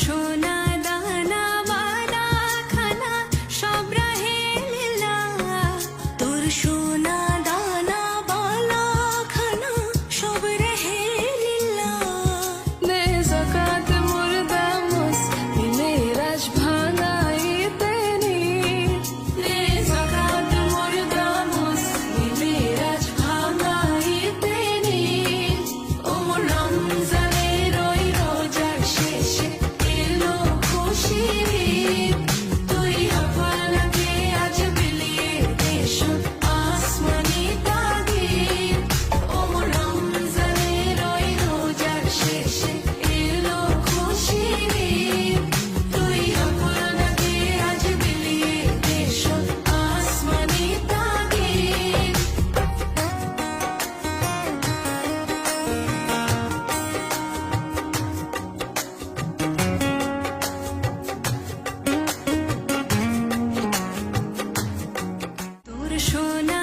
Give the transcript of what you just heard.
সোনা দানা বানা খানা সব রাহে লীলা, তোর সোনা দানা বালা খানা সব রাহে লীলা। দে যাকাত মুর্দা মুস মেরাজ ভাঙাই তেরি, দে যাকাত মুর্দা মুস মেরাজ ভাঙাই তেরি। ও রমজানের ওই রোজার শেষে এলো খুশির ঈদ, তুই আপনাকে আজ বিলিয়ে দেশ আসমানি তাগিদ। ও রমজানের ওই রোজার শেষে এলো খুশির ঈদ, তুই আপনাকে আজ বিলিয়ে দেশ আসমানি তাগিদ। তোর সোনা